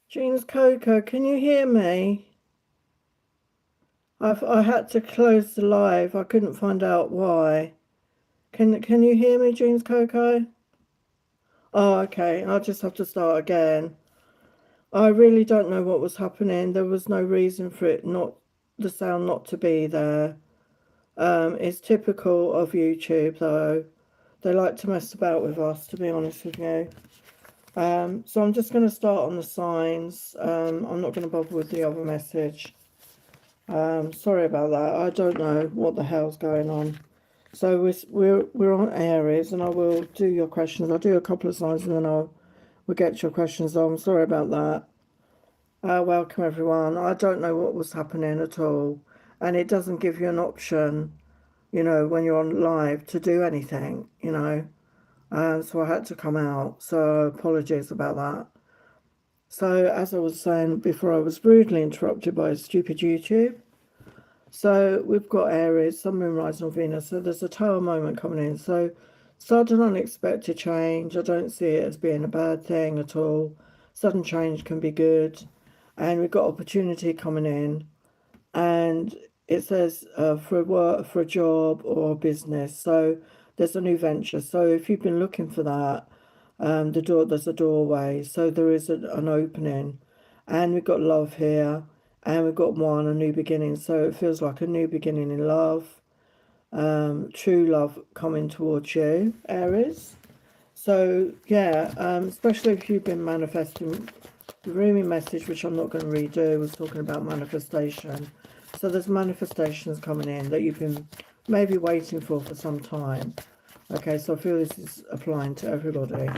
Jeans Coco, can you hear me? I had to close the live. I couldn't find out why. Can you hear me, Jeans Coco? Oh, okay. I'll just have to start again. I really don't know what was happening. There was no reason for it not the sound not to be there. It's typical of YouTube though. They like to mess about with us, to be honest with you. So I'm just going to start on the signs. I'm not going to bother with the other message. Sorry about that. I don't know what the hell's going on. So we're on Aries, and I will do your questions. I'll do a couple of slides, and then we'll get to your questions. I'm sorry about that. Welcome everyone. I don't know what was happening at all, and it doesn't give you an option, when you're on live to do anything, So I had to come out. So apologies about that. So as I was saying before, I was rudely interrupted by stupid YouTube. So we've got Aries, Sun, Moon, Rising on Venus. So there's a tower moment coming in. So sudden unexpected change. I don't see it as being a bad thing at all. Sudden change can be good. And we've got opportunity coming in. And it says for work, for a job or a business. So there's a new venture. So if you've been looking for that, there's a doorway. So there is an opening. And we've got love here. And we've got one, a new beginning. So it feels like a new beginning in love. True love coming towards you, Aries. So yeah, especially if you've been manifesting, the Rumi message, which I'm not going to redo, was talking about manifestation. So there's manifestations coming in that you've been maybe waiting for some time. Okay, so I feel this is applying to everybody.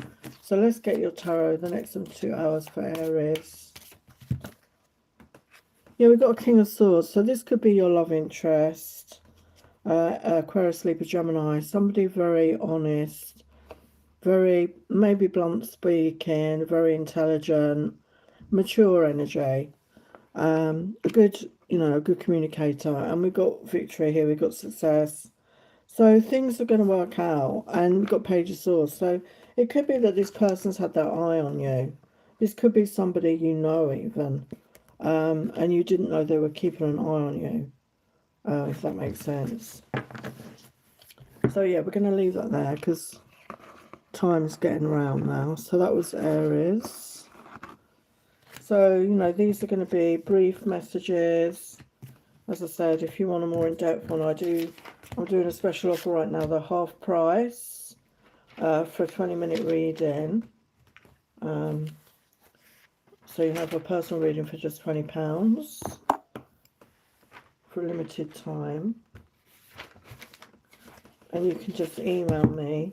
So let's get your tarot the next 2 hours for Aries. Yeah, we've got a King of Swords. So this could be your love interest. Aquarius, Libra, Gemini. Somebody very honest, very maybe blunt speaking, very intelligent, mature energy. A good, a good communicator. And we've got victory here. We've got success. So things are going to work out. And we've got Page of Swords. So it could be that this person's had their eye on you. This could be somebody you know even. And you didn't know they were keeping an eye on you, if that makes sense. So yeah, we're going to leave that there because time's getting around now. So that was Aries. So, these are going to be brief messages. As I said, if you want a more in-depth one, I'm doing a special offer right now, the half price for a 20-minute reading. So you have a personal reading for just £20 for a limited time. And you can just email me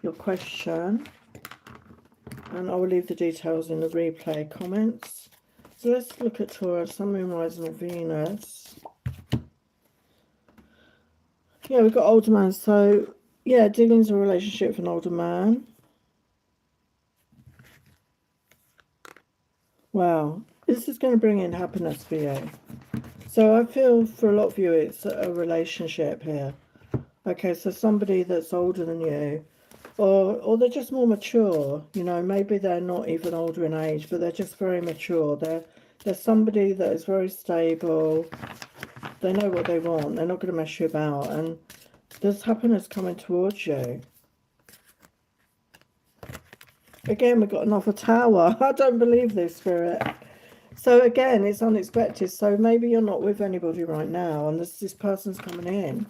your question. And I will leave the details in the replay comments. So let's look at Taurus, Sun, Moon, Rising, and Venus. Yeah, we've got older man. So, yeah, dealings a relationship with an older man. Wow, this is going to bring in happiness for you. So I feel for a lot of you it's a relationship here. Okay, so somebody that's older than you, or they're just more mature, maybe they're not even older in age, but they're just very mature. They're somebody that is very stable. They know what they want. They're not going to mess you about. And there's happiness coming towards you. Again, we've got another tower. I don't believe this, Spirit. So again, it's unexpected. So maybe you're not with anybody right now, and this person's coming in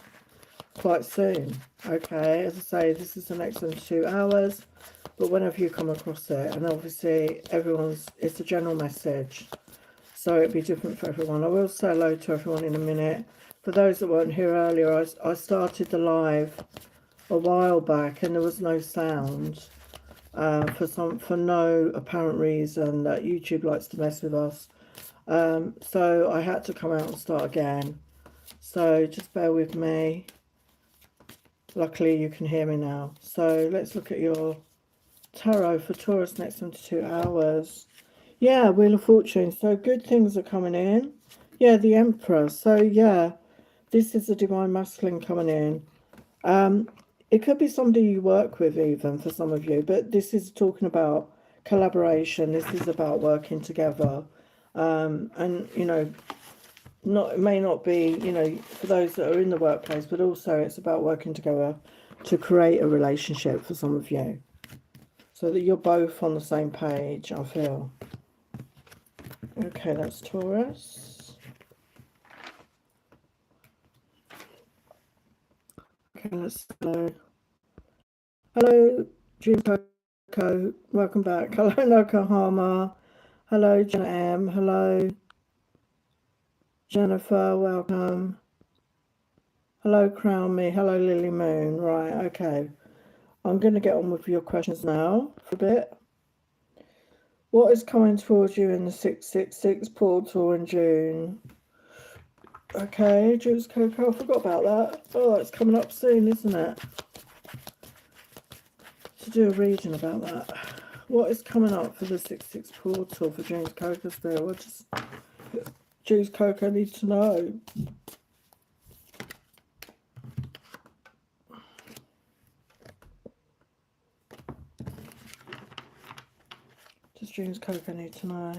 quite soon. Okay, as I say, this is the next 2 hours, but whenever you come across it, and obviously it's a general message, so it'd be different for everyone. I will say hello to everyone in a minute. For those that weren't here earlier, I started the live a while back, and there was no sound. For no apparent reason, that YouTube likes to mess with us. So I had to come out and start again. So just bear with me. Luckily you can hear me now. So let's look at your tarot for Taurus next 2 hours. Yeah, Wheel of Fortune. So good things are coming in. Yeah, the Emperor. So yeah, this is the Divine Masculine coming in. It could be somebody you work with even for some of you, but this is talking about collaboration. This is about working together. And, you know, it may not be, you know, for those that are in the workplace, but also it's about working together to create a relationship for some of you, so that you're both on the same page, I feel. Okay, that's Taurus. Okay, let's go. Hello, June Coco. Welcome back. Hello, Nokohama. Hello, Jenna M. Hello, Jennifer. Welcome. Hello, Crown Me. Hello, Lily Moon. Right, okay. I'm going to get on with your questions now for a bit. What is coming towards you in the 666 portal in June? Okay, Juice Coco, I forgot about that. Oh, it's coming up soon, isn't it? To do a reading about that. What is coming up for the 666 portal for Juice Coco still? What does Juice Coco need to know? Does Juice Coco need to know?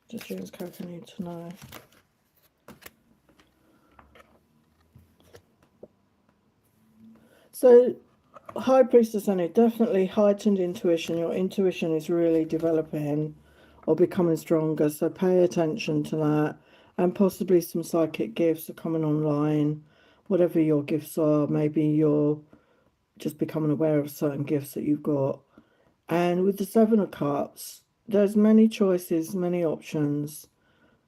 Does Juice Coco need to know? So, High Priestess Annie, definitely heightened intuition. Your intuition is really developing or becoming stronger. So pay attention to that. And possibly some psychic gifts are coming online. Whatever your gifts are, maybe you're just becoming aware of certain gifts that you've got. And with the Seven of Cups, there's many choices, many options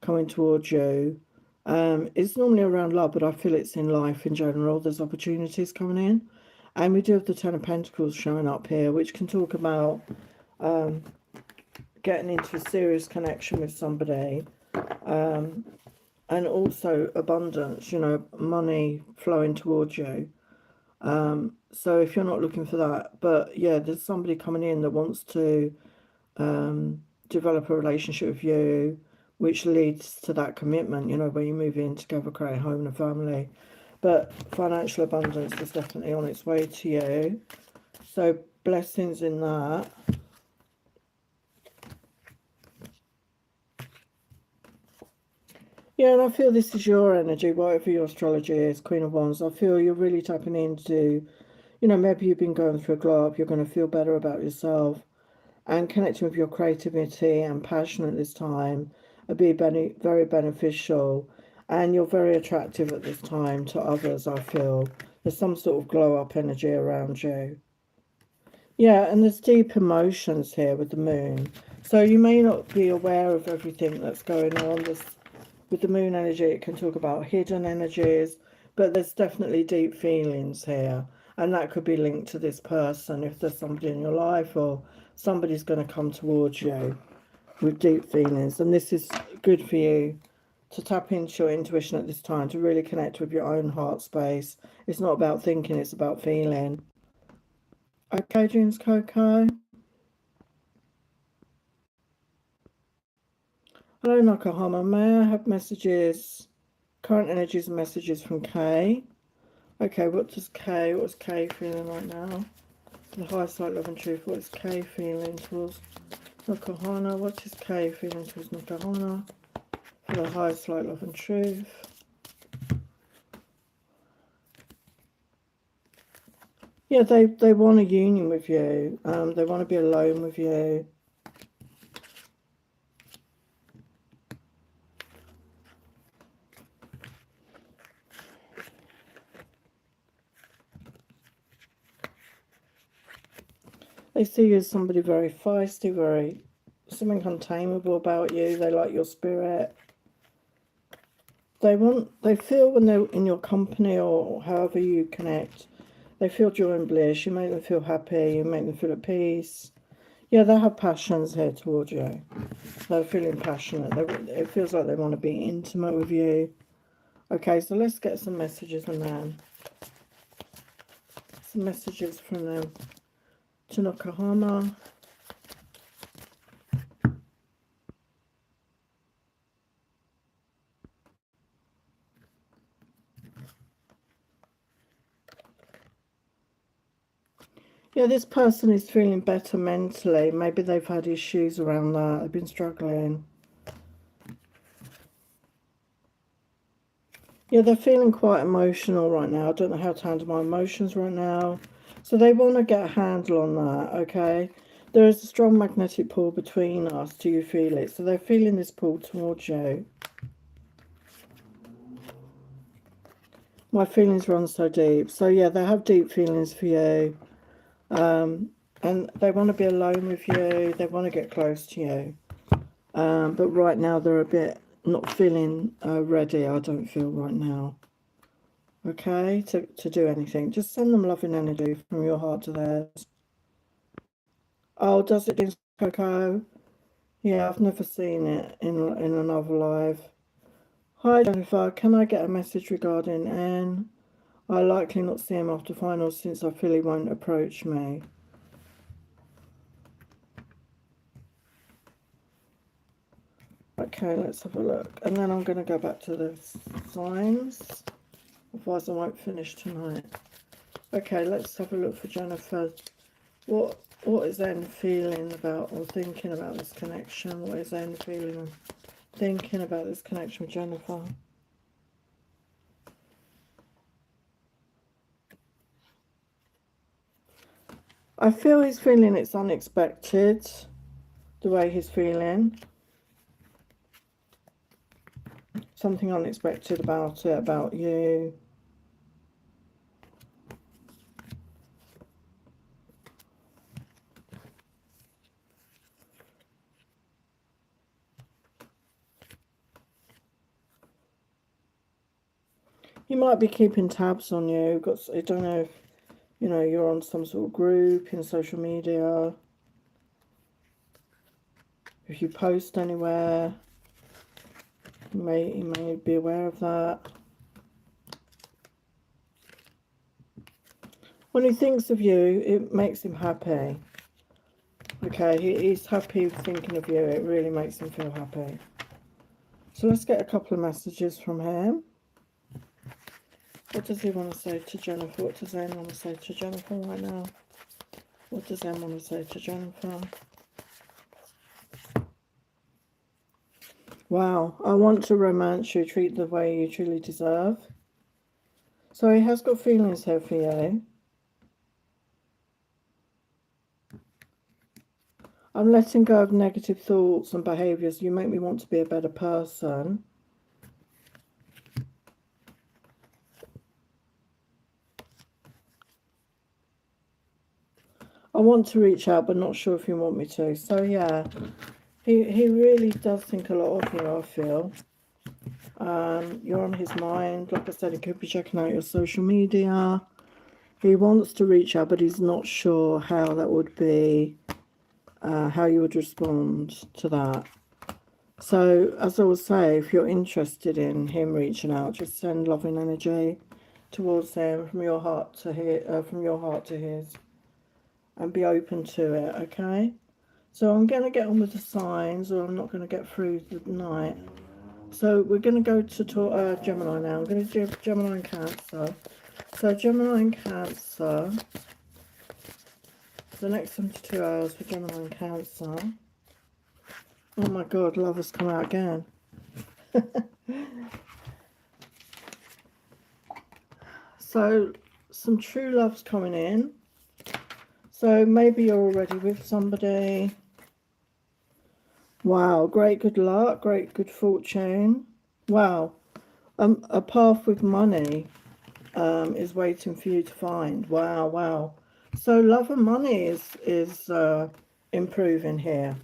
coming towards you. It's normally around love, but I feel it's in life in general. There's opportunities coming in. And we do have the Ten of Pentacles showing up here, which can talk about getting into a serious connection with somebody. And also abundance, you know, money flowing towards you. So if you're not looking for that, but yeah, there's somebody coming in that wants to develop a relationship with you, which leads to that commitment, you know, where you move in together, create a home and a family. But financial abundance is definitely on its way to you. So blessings in that. Yeah, and I feel this is your energy, whatever your astrology is, Queen of Wands. I feel you're really tapping into, you know, maybe you've been going through a glow up, you're going to feel better about yourself and connecting with your creativity and passion at this time will be very beneficial. And you're very attractive at this time to others, I feel. There's some sort of glow up energy around you. Yeah, and there's deep emotions here with the moon. So you may not be aware of everything that's going on. With the moon energy, it can talk about hidden energies, but there's definitely deep feelings here. And that could be linked to this person if there's somebody in your life or somebody's going to come towards you with deep feelings. And this is good for you to tap into your intuition at this time, to really connect with your own heart space. It's not about thinking, it's about feeling. Okay, June's Coco. Hello, Nakahama. May I have messages, current energies and messages from Kay? Okay, what's Kay feeling right now? The highest light, love and truth. What is Kay feeling towards Nakahana? What is Kay feeling towards Nakahana? For the highest light, love and truth. Yeah, they want a union with you. They want to be alone with you. They see you as somebody very feisty, something untamable about you. They like your spirit. They feel when they're in your company or however you connect, they feel joy and bliss. You make them feel happy. You make them feel at peace. Yeah, they have passions here towards you. They're feeling passionate. It feels like they want to be intimate with you. Okay, so let's get some messages from them. Some messages from them to Nakahama. Yeah, this person is feeling better mentally. Maybe they've had issues around that. They've been struggling. Yeah, they're feeling quite emotional right now. I don't know how to handle my emotions right now. So they want to get a handle on that, okay? There is a strong magnetic pull between us. Do you feel it? So they're feeling this pull towards you. My feelings run so deep. So yeah, they have deep feelings for you. And they want to be alone with you. They want to get close to you. But right now they're a bit not feeling ready, I don't feel right now. Okay, to do anything. Just send them loving energy from your heart to theirs. Oh, does it in Coco? Yeah, I've never seen it in another live. Hi Jennifer, can I get a message regarding Anne? I likely not see him after finals since I feel he won't approach me. Okay, let's have a look. And then I'm going to go back to the signs. Otherwise I won't finish tonight. Okay, let's have a look for Jennifer. What is Anne feeling about or thinking about this connection? What is Anne feeling thinking about this connection with Jennifer? I feel he's feeling it's unexpected, the way he's feeling. Something unexpected about it, about you. He might be keeping tabs on you. I don't know if, you're on some sort of group in social media. If you post anywhere, he may be aware of that. When he thinks of you, it makes him happy. Okay, he's happy thinking of you. It really makes him feel happy. So let's get a couple of messages from him. What does he want to say to Jennifer? What does Anne want to say to Jennifer right now? What does Anne want to say to Jennifer? Wow, I want to romance you, treat the way you truly deserve. So he has got feelings here for you. I'm letting go of negative thoughts and behaviours. You make me want to be a better person. I want to reach out, but not sure if you want me to. So yeah, he really does think a lot of you, I feel. You're on his mind. Like I said, he could be checking out your social media. He wants to reach out, but he's not sure how that would be, how you would respond to that. So, as I would say, if you're interested in him reaching out, just send loving energy towards him from your heart to his, and be open to it. Okay. So I'm going to get on with the signs, or I'm not going to get through the night. So we're going to go to Gemini now. I'm going to do Gemini and Cancer. So Gemini and Cancer. The next 72 hours for Gemini and Cancer. Oh my God, love has come out again. So some true love's coming in. So maybe you're already with somebody. Wow, great good luck, great good fortune. Wow, a path with money is waiting for you to find. Wow, wow. So love and money is improving here.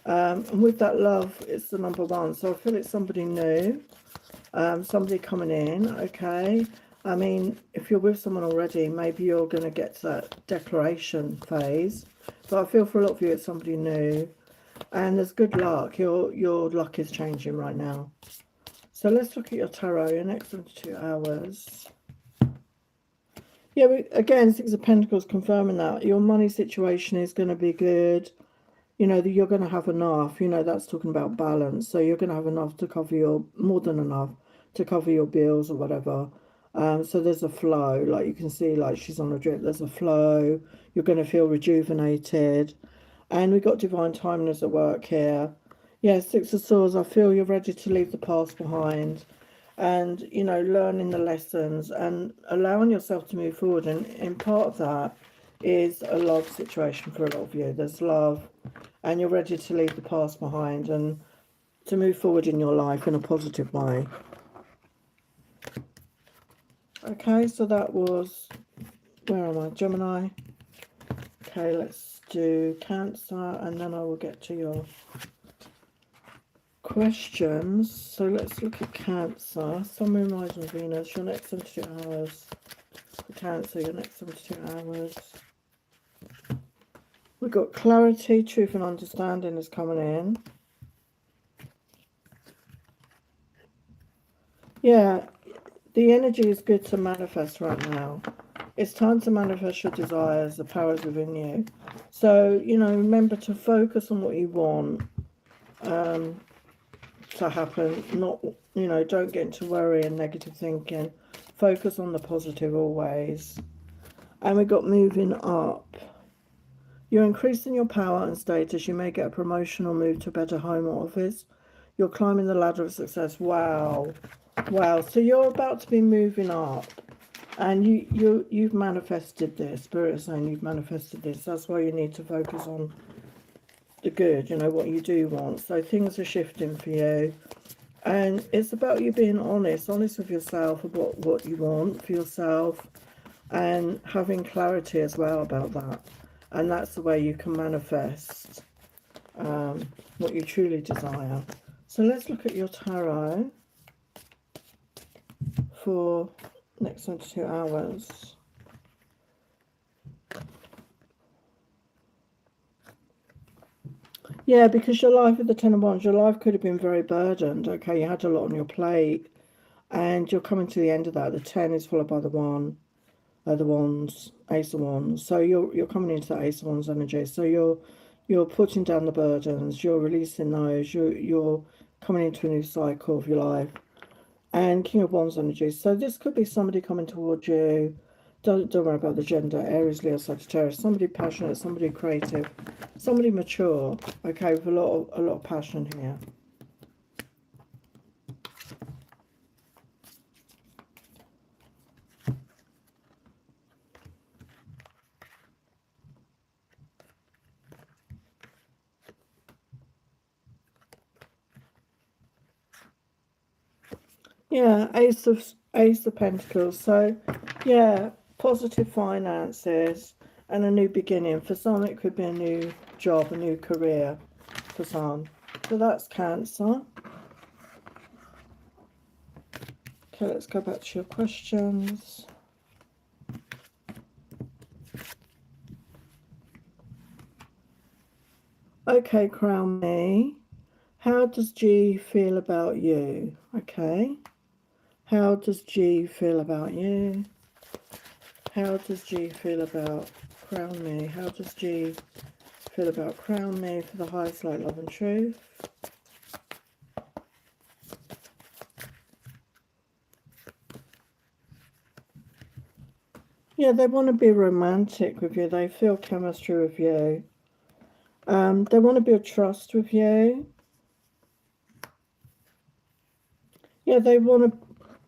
And with that love, it's the number one. So I feel it's somebody new, somebody coming in, okay? I mean, if you're with someone already, maybe you're going to get to that declaration phase. But I feel for a lot of you, it's somebody new. And there's good luck. Your luck is changing right now. So let's look at your tarot in the next 72 hours. Yeah, again, Six of Pentacles confirming that. Your money situation is going to be good. You know, that you're going to have enough. You know, that's talking about balance. So you're going to have enough to cover more than enough to cover your bills or whatever. So there's a flow, like you can see, like she's on a drip. There's a flow. You're going to feel rejuvenated. And we've got divine timeless at work here. Yeah, Six of Swords, I feel you're ready to leave the past behind and, you know, learning the lessons and allowing yourself to move forward. And in part of that is a love situation for a lot of you. There's love and you're ready to leave the past behind and to move forward in your life in a positive way. Okay, so that was, where am I? Gemini. Okay, let's do Cancer and then I will get to your questions. So let's look at Cancer. Sun, Moon, Rise and Venus. Your next 72 hours. For Cancer, your next 72 hours. We've got clarity, truth and understanding is coming in. Yeah, the energy is good to manifest right now. It's time to manifest your desires, the powers within you. So, you know, remember to focus on what you want to happen. Not, you know, don't get into worry and negative thinking. Focus on the positive always. And we got moving up. You're increasing your power and status. You may get a promotion or move to a better home or office. You're climbing the ladder of success. Wow. Wow. So you're about to be moving up. And you've manifested this. Spirit is saying you've manifested this. That's why you need to focus on the good, you know, what you do want. So things are shifting for you. And it's about you being honest with yourself about what you want for yourself and having clarity as well about that. And that's the way you can manifest what you truly desire. So let's look at your tarot for next 22 hours. Yeah, because your life with the Ten of Wands, your life could have been very burdened. Okay, you had a lot on your plate and you're coming to the end of that. The 10 is followed by the 1. The Wands, Ace of Wands. So you're coming into that Ace of Wands energy. So you're putting down the burdens, you're releasing those, you're coming into a new cycle of your life. And King of Wands energy. So this could be somebody coming towards you. Don't worry about the gender, Aries, Leo, Sagittarius. Somebody passionate, somebody creative, somebody mature. Okay, with a lot of passion here. Yeah, Ace of Pentacles. So, yeah, positive finances and a new beginning. For some, it could be a new job, a new career for some. So that's Cancer. Okay, let's go back to your questions. Okay, Crown Me. How does G feel about you? Okay. How does G feel about you? How does G feel about Crown Me? How does G feel about Crown Me for the highest light, love and truth? Yeah, they want to be romantic with you. They feel chemistry with you. They want to build trust with you. Yeah, they want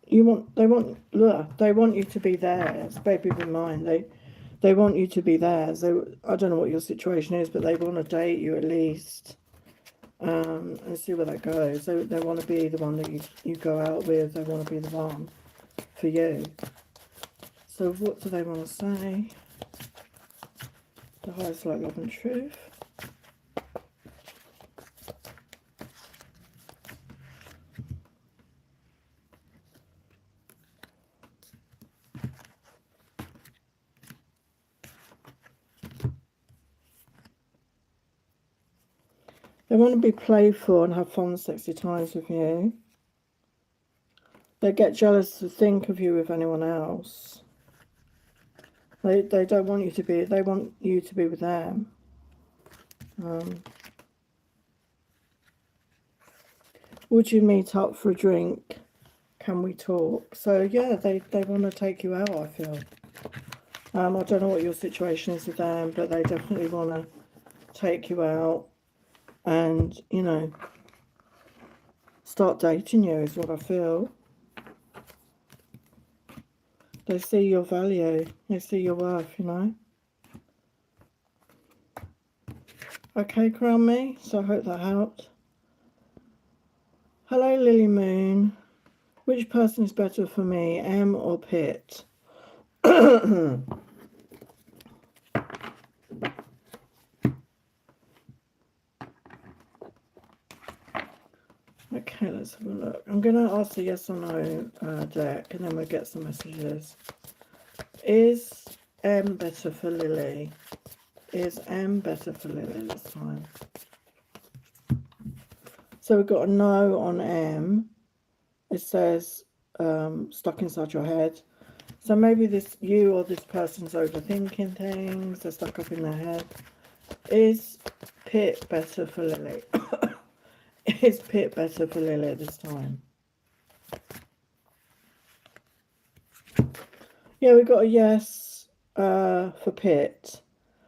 you to be theirs. Baby be mine. They want you to be theirs. I don't know what your situation is, but they want to date you at least. And see where that goes. They want to be the one that you go out with. They want to be the one for you. So what do they want to say? The highest light, love and truth. They want to be playful and have fun, sexy times with you. They get jealous to think of you with anyone else. They don't want you to be, they want you to be with them. Would you meet up for a drink? can we talk? So yeah, they want to take you out, I feel. I don't know what your situation is with them, but they definitely want to take you out and, you know, start dating you is what I feel. They see your value. They see your worth, you know. Okay, Crown Me. So I hope that helped. Hello, Lily Moon. Which person is better for me, M or Pitt? Okay, let's have a look. I'm going to ask the yes or no deck, and then we'll get some messages. Is M better for Lily? Is M better for Lily this time? So we've got a no on M. It says stuck inside your head. So maybe this you or this person's overthinking things. They're stuck up in their head. Is Pitt better for Lily? Is Pitt better for Lily this time? Yeah, we got a yes for Pitt.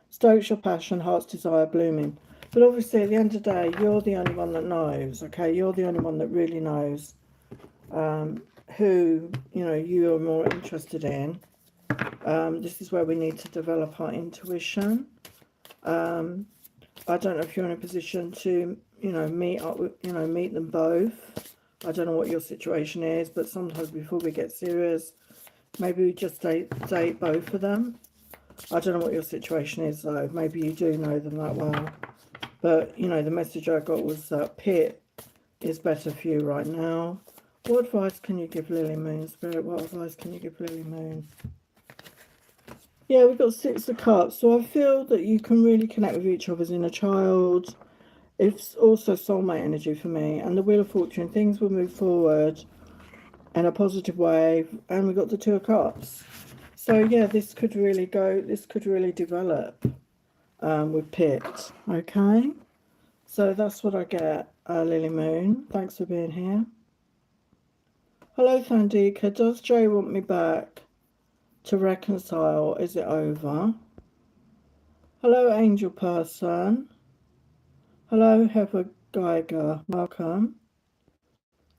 Stokes your passion, heart's desire blooming. But obviously, at the end of the day, you're the only one that knows, okay? You're the only one that really knows who, you know, you are more interested in. This is where we need to develop our intuition. I don't know if you're in a position to, you know, meet up with, you know, meet them both. I don't know what your situation is, but sometimes before we get serious, maybe we just date both of them. I don't know what your situation is though. Maybe you do know them that well. But, you know, the message I got was that Pitt is better for you right now. What advice can you give Lily Moon, Spirit? What advice can you give Lily Moon? Yeah, we've got 6 of Cups. So I feel that you can really connect with each other's inner child. It's also soulmate energy for me. And the Wheel of Fortune, things will move forward in a positive way. And we've got the 2 of Cups. So yeah, this could really develop with Pitt. Okay. So that's what I get, Lily Moon. Thanks for being here. Hello, Thandika. Does Jay want me back to reconcile? Is it over? Hello, angel person. Hello, Heather Geiger. Welcome.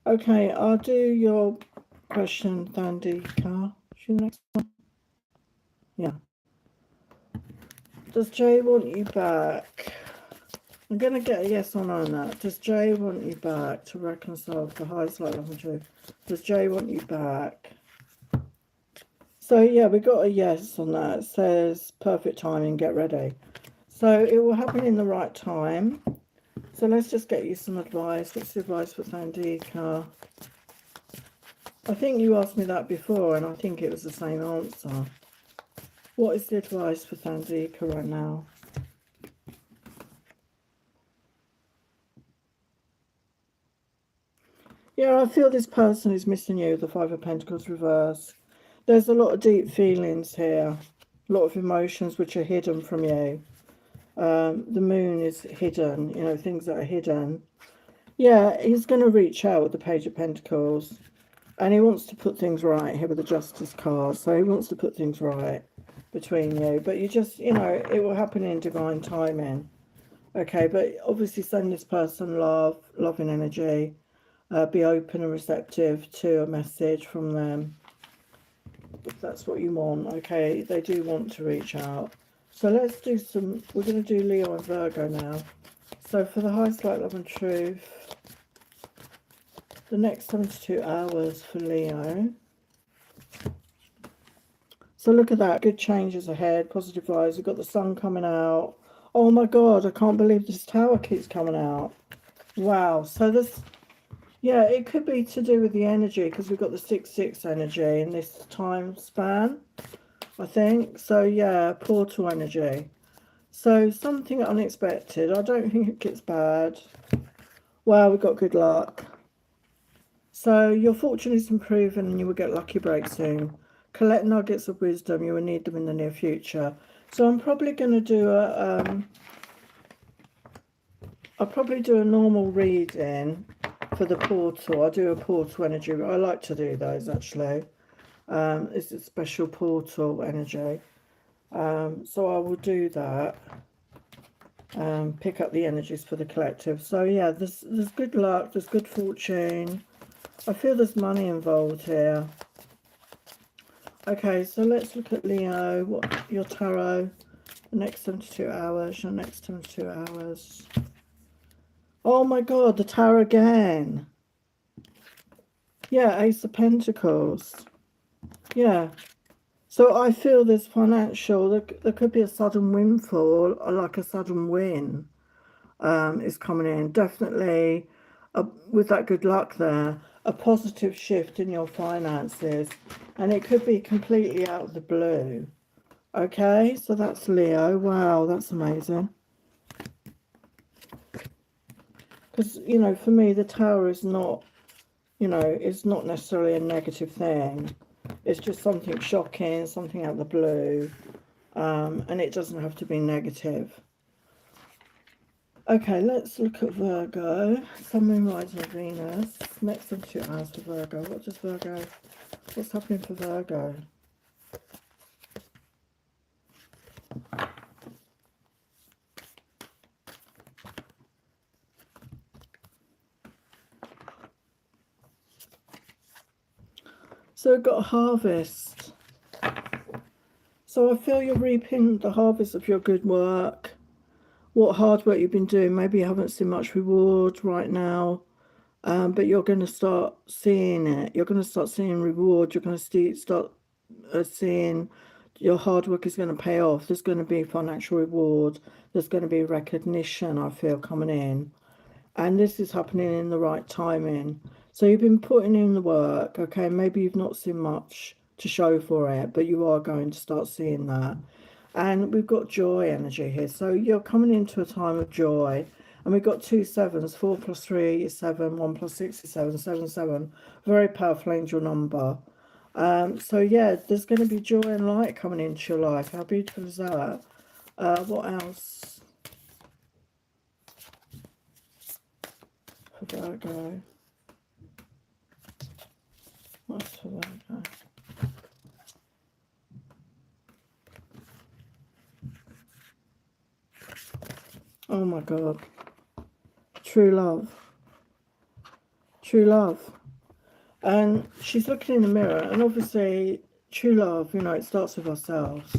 Okay, I'll do your question, Thandika. Should the next one? Yeah. Does Jay want you back? I'm going to get a yes or no on that. Does Jay want you back to reconcile the highest light, love and truth? Does Jay want you back? So yeah, we got a yes on that. It says perfect timing, get ready. So it will happen in the right time. So let's just get you some advice. What's the advice for Thandika? I think you asked me that before and I think it was the same answer. What is the advice for Thandika right now? Yeah, I feel this person is missing you, the 5 of Pentacles reverse. There's a lot of deep feelings here, a lot of emotions which are hidden from you. The moon is hidden, you know, things that are hidden. Yeah, he's going to reach out with the Page of Pentacles. And he wants to put things right here with the Justice card. So he wants to put things right between you. But you just, you know, it will happen in divine timing. Okay, but obviously send this person loving energy. Be open and receptive to a message from them. If that's what you want. Okay, they do want to reach out. So let's do some, we're going to do Leo and Virgo now. So for the highest light, love and truth, the next 72 hours for Leo. So look at that, good changes ahead, positive vibes. We've got the sun coming out. Oh my God, I can't believe this tower keeps coming out. Wow, so this, yeah, it could be to do with the energy because we've got the 6-6 energy in this time span, I think. So yeah, portal energy. So something unexpected. I don't think it gets bad. Wow, we've got good luck. So your fortune is improving and you will get lucky break soon. Collect nuggets of wisdom. You will need them in the near future. So I'm probably going to do a, I'll probably do a normal reading for the portal. I do a portal energy. I like to do those actually. It's a special portal energy. So I will do that. Pick up the energies for the collective. So yeah, there's good luck, there's good fortune. I feel there's money involved here. Okay, so let's look at Leo. What your tarot? The next 72 hours. Your next 72 hours. Oh my God, the Tower again. Yeah, Ace of Pentacles. Yeah. So I feel there's financial, there could be a sudden windfall, or like a sudden win is coming in. Definitely, with that good luck there, a positive shift in your finances. And it could be completely out of the blue. Okay, so that's Leo. Wow, that's amazing. Because, you know, for me, the Tower is not, you know, it's not necessarily a negative thing. It's just something shocking, something out of the blue. And it doesn't have to be negative. Okay, let's look at Virgo. Sun, Moon, Rising, Venus. Next 72 hours for Virgo. What does Virgo, what's happening for Virgo? So we've got a harvest. So I feel you're reaping the harvest of your good work. What hard work you've been doing. Maybe you haven't seen much reward right now. But you're going to start seeing it. You're going to start seeing reward. You're going to start seeing your hard work is going to pay off. There's going to be financial reward. There's going to be recognition, I feel, coming in. And this is happening in the right timing. So you've been putting in the work, okay? Maybe you've not seen much to show for it, but you are going to start seeing that. And we've got joy energy here. So you're coming into a time of joy. And we've got 2 sevens. 4 plus 3 is 7. 1 plus 6 is 7. 7, 7. Very powerful angel number. So yeah, there's going to be joy and light coming into your life. How beautiful is that? What else? For Virgo. What's for Virgo? Oh my God. True love. True love. And she's looking in the mirror, and obviously true love, you know, it starts with ourselves.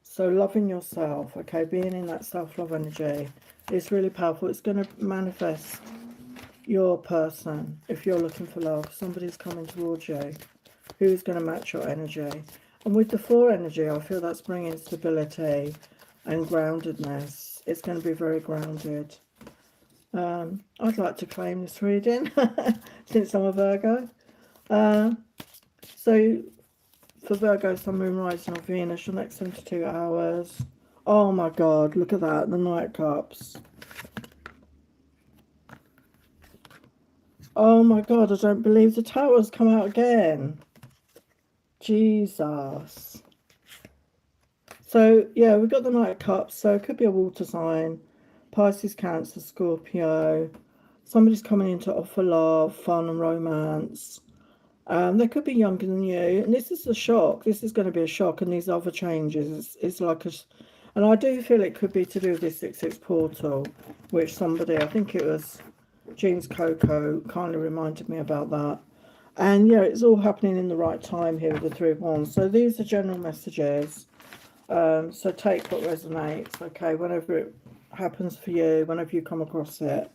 So loving yourself, okay, being in that self-love energy is really powerful. It's going to manifest your person. If you're looking for love, somebody's coming towards you who's going to match your energy. And with the 4 energy, I feel that's bringing stability and groundedness. It's going to be very grounded. I'd like to claim this reading since I'm a Virgo. So for Virgo, Sun, Moon, Rising, or Venus, your next 72 hours. Oh my God, look at that, the Knight of Cups. Oh my God, I don't believe the Tower's come out again. Jesus. So yeah, we've got the Knight of Cups, so it could be a water sign. Pisces, Cancer, Scorpio. Somebody's coming in to offer love, fun and romance. They could be younger than you. And this is a shock. This is going to be a shock. And these other changes, it's like a... And I do feel it could be to do with this 6-6 portal, which somebody, I think it was James Coco, kind of reminded me about that. And yeah, it's all happening in the right time here with the 3 of Wands. So these are general messages. So take what resonates, okay? Whenever it happens for you, whenever you come across it,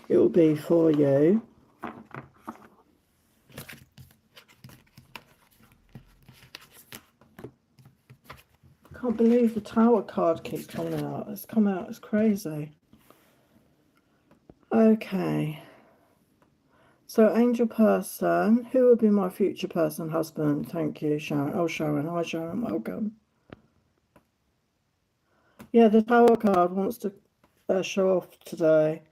it will be for you. Can't believe the Tower card keeps coming out. It's come out, it's crazy. Okay. So angel person, who will be my future person, husband? Thank you, Sharon. Oh, Sharon. Hi, Sharon. Welcome. Yeah, the Tower card wants to show off today.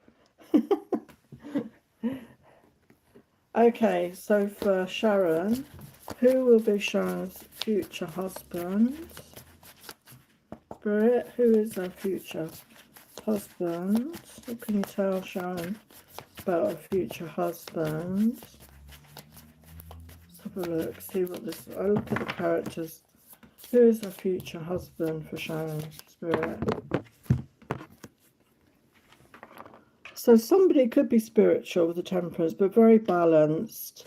Okay, so for Sharon, who will be Sharon's future husband? Spirit, who is their future husband? What can you tell Sharon about a future husband. Let's have a look, see what this... I look at the characters. Who is a future husband for Sharon Spirit? So somebody could be spiritual with the Temperance, but very balanced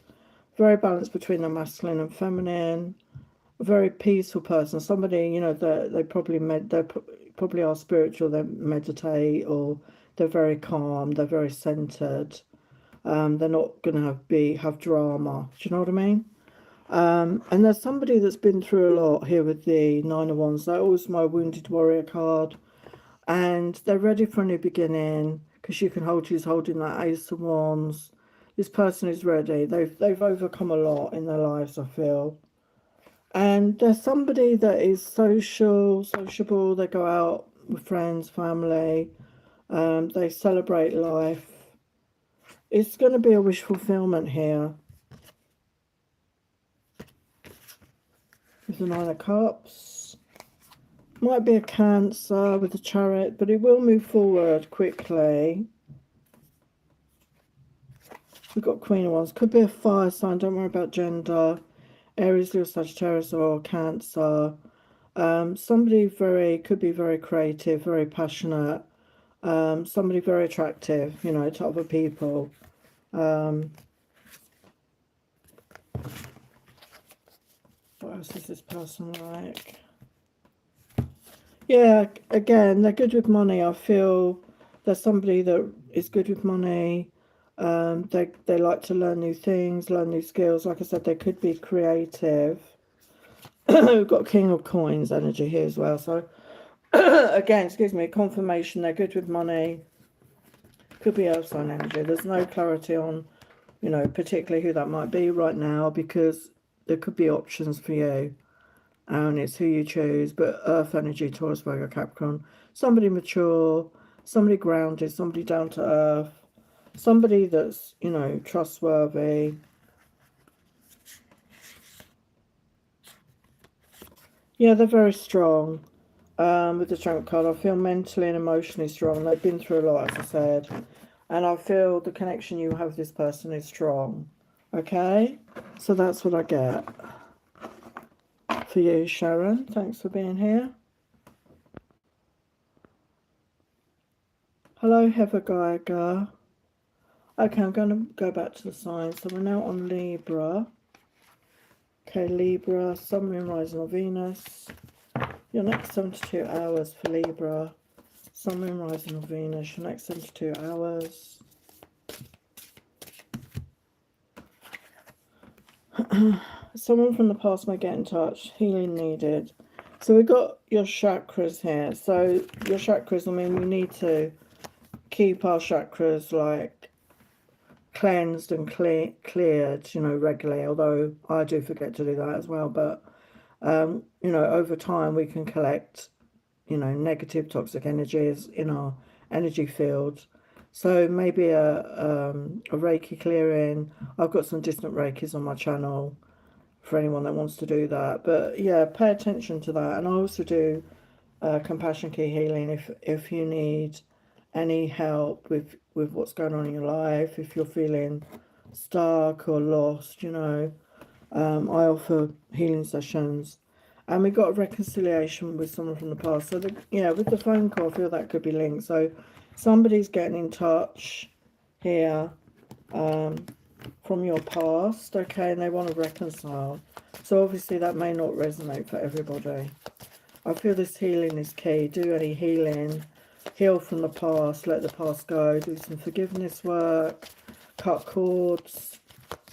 between the masculine and feminine. A very peaceful person. Somebody, you know, they probably are spiritual. They meditate, or they're very calm. They're very centered. They're not going to have drama. Do you know what I mean? And there's somebody that's been through a lot here with the Nine of Wands. That was my Wounded Warrior card, and they're ready for a new beginning, because she's holding that Ace of Wands. This person is ready. They've overcome a lot in their lives, I feel. And there's somebody that is sociable. They go out with friends, family. They celebrate life. It's going to be a wish fulfillment here. With the Nine of Cups. Might be a Cancer with the Chariot, but it will move forward quickly. We've got Queen of Wands. Could be a fire sign. Don't worry about gender. Aries, Leo, Sagittarius, or Cancer. Somebody could be very creative, very passionate. Somebody very attractive, you know, to other people. What else is this person like? Yeah, again, they're good with money. I feel there's somebody that is good with money. They like to learn new things, learn new skills. Like I said, they could be creative. We've got King of Coins energy here as well. So again, excuse me, confirmation they're good with money. Could be earth sign energy. There's no clarity on, you know, particularly who that might be right now, because there could be options for you, and it's who you choose. But earth energy, Taurus, Virgo, Capricorn. Somebody mature, somebody grounded, somebody down to earth. Somebody that's, you know, trustworthy. Yeah, they're very strong. With the Strength card, I feel mentally and emotionally strong. They've been through a lot, as I said. And I feel the connection you have with this person is strong. Okay? So that's what I get for you, Sharon. Thanks for being here. Hello, Heather Geiger. Okay, I'm going to go back to the signs. So we're now on Libra. Okay, Libra, Sun, Moon, Rising, or Venus. Your next 72 hours for Libra. Sun, Moon, Rising, or Venus. Your next 72 hours. Someone from the past may get in touch. Healing needed. So we've got your chakras here. So your chakras, I mean, we need to keep our chakras, like, cleansed and cleared, you know, regularly, although I do forget to do that as well. But you know, over time we can collect, you know, negative toxic energies in our energy field. So maybe a Reiki clearing. I've got some distant Reikis on my channel for anyone that wants to do that. But yeah, pay attention to that. And I also do compassion key healing if you need any help with what's going on in your life. If you're feeling stuck or lost, you know, I offer healing sessions. And we got a reconciliation with someone from the past. So yeah, with the phone call, I feel that could be linked. So somebody's getting in touch here from your past, okay, and they want to reconcile. So obviously that may not resonate for everybody. I feel this healing is key. Do any healing. Heal from the past, let the past go, do some forgiveness work, cut cords,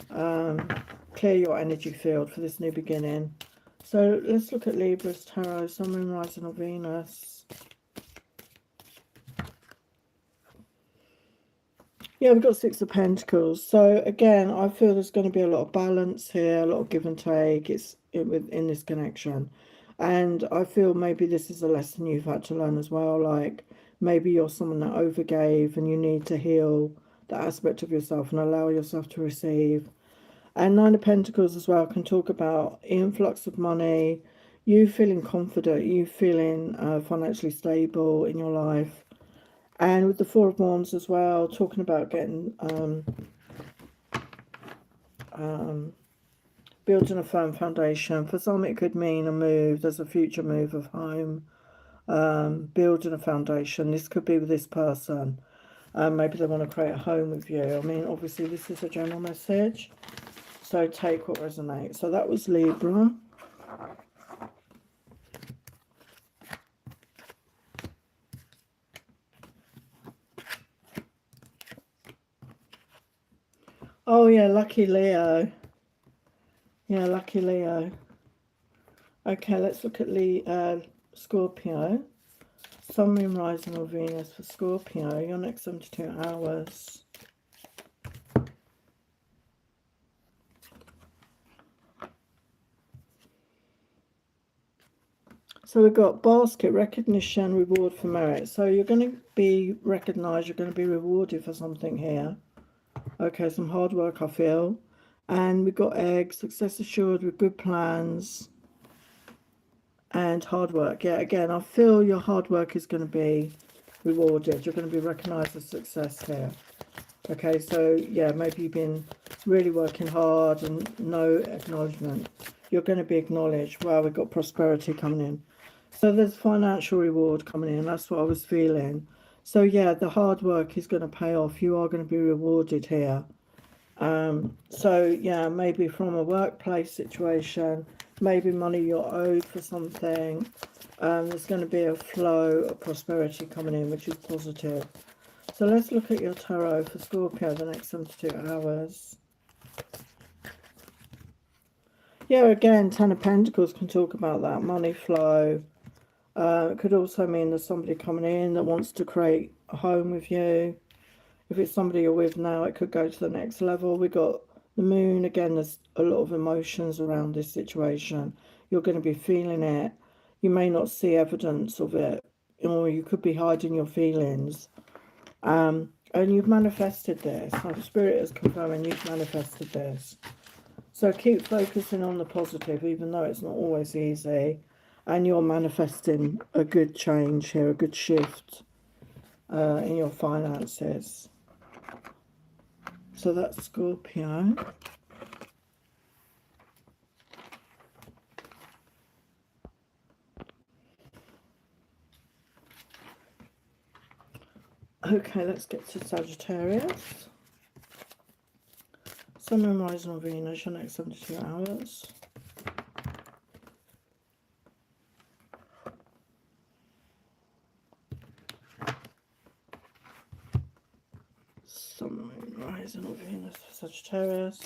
clear your energy field for this new beginning. So let's look at Libra's tarot, Sun, Moon, Rising, or Venus. Yeah, we've got Six of Pentacles. So again, I feel there's going to be a lot of balance here, a lot of give and take. In this connection. And I feel maybe this is a lesson you've had to learn as well. Like, maybe you're someone that overgave and you need to heal that aspect of yourself and allow yourself to receive. And Nine of Pentacles as well can talk about influx of money, you feeling confident, you feeling financially stable in your life. And with the Four of Wands as well, talking about getting building a firm foundation. For some, it could mean a move. There's a future move of home. Building a foundation. This could be with this person. Maybe they want to create a home with you. I mean, obviously, this is a general message. So take what resonates. So that was Libra. Oh, yeah, lucky Leo. Yeah, lucky Leo. Okay, let's look at Scorpio. Sun, Moon, Rising or Venus for Scorpio. Your next 72 hours. So we've got basket, recognition, reward for merit. So you're going to be recognised, you're going to be rewarded for something here. Okay, some hard work, I feel. And we've got egg, success assured with good plans and hard work. Yeah, again, I feel your hard work is going to be rewarded. You're going to be recognised as success here. Okay, so yeah, maybe you've been really working hard and no acknowledgement. You're going to be acknowledged. Wow, we've got prosperity coming in. So there's financial reward coming in. That's what I was feeling. So yeah, the hard work is going to pay off. You are going to be rewarded here. So yeah, maybe from a workplace situation, maybe money you're owed for something. There's going to be a flow of prosperity coming in, which is positive. So let's look at your tarot for Scorpio the next 72 hours. Yeah, again, Ten of Pentacles can talk about that money flow. It could also mean there's somebody coming in that wants to create a home with you. If it's somebody you're with now, it could go to the next level. We got the moon. Again, there's a lot of emotions around this situation. You're going to be feeling it. You may not see evidence of it, or you could be hiding your feelings. And you've manifested this. Like Spirit is confirming you've manifested this. So keep focusing on the positive, even though it's not always easy. And you're manifesting a good change here, a good shift in your finances. So that's Scorpio. Okay, let's get to Sagittarius. Sun, Moon, Rising or Venus, your next 72 hours. Sun, Moon, Rising or Venus for Sagittarius.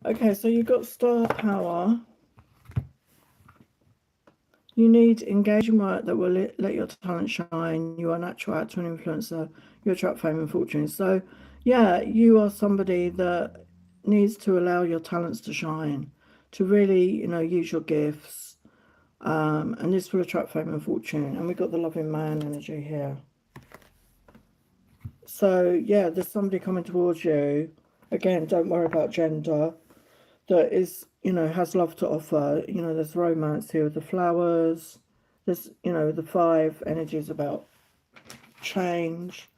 Okay, so you've got star power. You need engaging work that will let your talent shine. You are a natural actor and influencer. You attract fame and fortune. So, yeah, you are somebody that needs to allow your talents to shine, to really, use your gifts. And this will attract fame and fortune. And we've got the loving man energy here. So, yeah, there's somebody coming towards you. Again, don't worry about gender. That is, has love to offer. There's romance here with the flowers. There's, the 5 energies about change.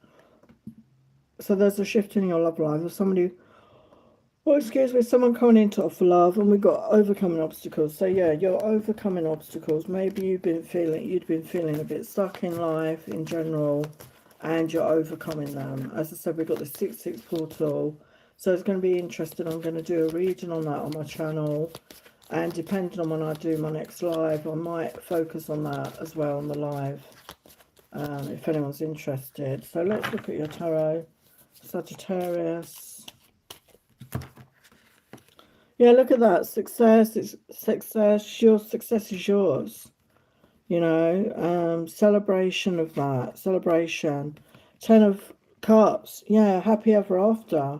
So there's a shift in your love life. There's somebody, someone coming in to offer love, and we've got overcoming obstacles. So yeah, you're overcoming obstacles. Maybe you'd been feeling a bit stuck in life in general, and you're overcoming them. As I said, we've got the 6/6 portal. So it's going to be interesting. I'm going to do a reading on that on my channel. And depending on when I do my next live, I might focus on that as well on the live. If anyone's interested. So let's look at your tarot. Sagittarius. Yeah, look at that. Success. It's success. Your success is yours. Celebration of that. Celebration. 10 of Cups. Yeah, happy ever after.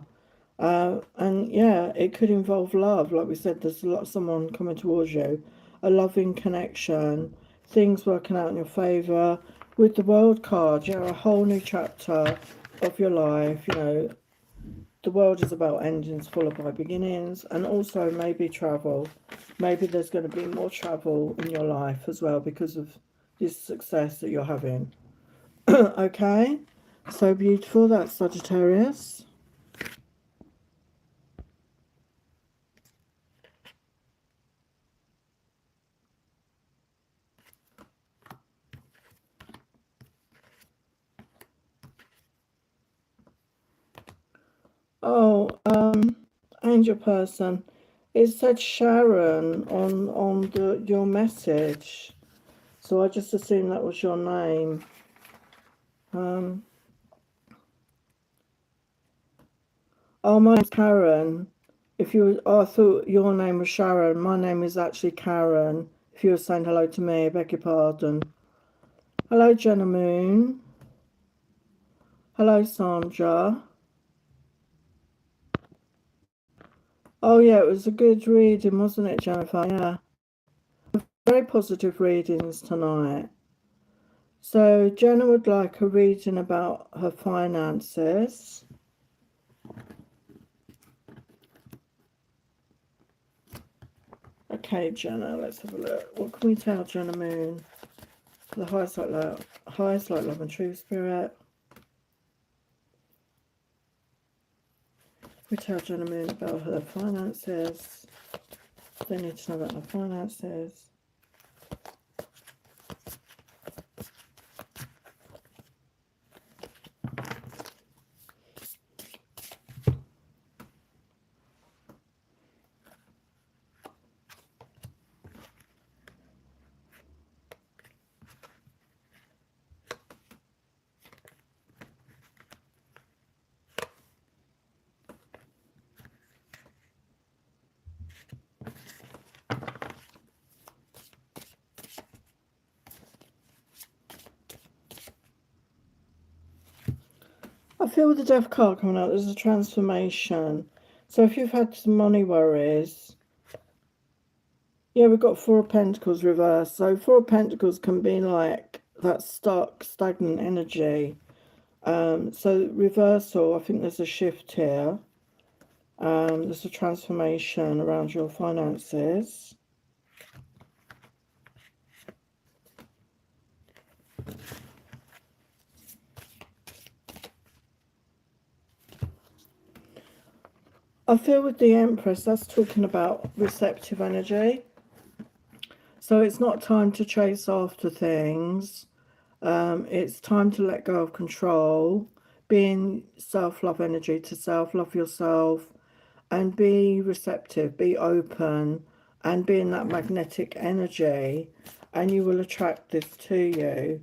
And yeah, it could involve love. Like we said, there's someone coming towards you, a loving connection, things working out in your favor. with the World card, a whole new chapter of your life. The world is about endings followed by beginnings, and also maybe travel. Maybe there's going to be more travel in your life as well because of this success that you're having. Okay, so beautiful. That's Sagittarius. Oh, angel person. It said Sharon on your message, so I just assumed that was your name. Oh, my name's Karen. I thought your name was Sharon. My name is actually Karen. If you were saying hello to me, I beg your pardon. Hello, Jenna Moon. Hello, Sandra. Oh, yeah, it was a good reading, wasn't it, Jennifer? Yeah. Very positive readings tonight. So, Jenna would like a reading about her finances. Okay, Jenna, let's have a look. What can we tell Jenna Moon? The highest light, love and true spirit. We tell Jenna Moon about her finances. They need to know about her finances. I feel with the Death card coming out, there's a transformation. So if you've had some money worries, yeah, we've got Four of Pentacles reversed. So Four of Pentacles can be like that stuck, stagnant energy. So reversal, I think there's a shift here. There's a transformation around your finances. I feel with the Empress, that's talking about receptive energy. So it's not time to chase after things. It's time to let go of control, being self-love energy to self-love yourself, and be receptive, be open, and be in that magnetic energy, and you will attract this to you.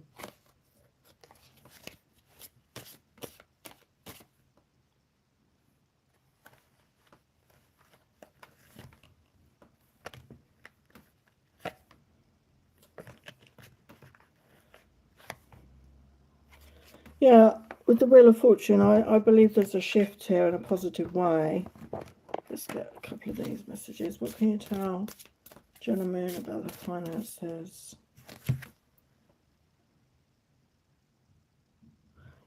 Yeah, with the Wheel of Fortune, I believe there's a shift here in a positive way. Let's get a couple of these messages. What can you tell Jenna Moon about the finances?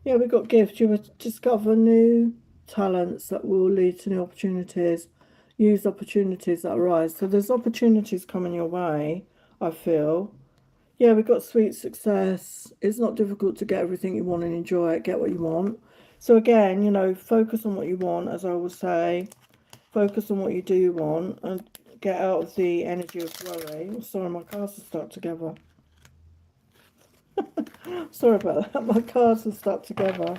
Yeah, we've got gift. You will discover new talents that will lead to new opportunities. Use opportunities that arise. So there's opportunities coming your way, I feel. Yeah, we've got sweet success. It's not difficult to get everything you want and enjoy it, get what you want. So again, focus on what you want, as I will say. Focus on what you do want and get out of the energy of worry. Oh, sorry, my cards are stuck together. Sorry about that. My cards are stuck together.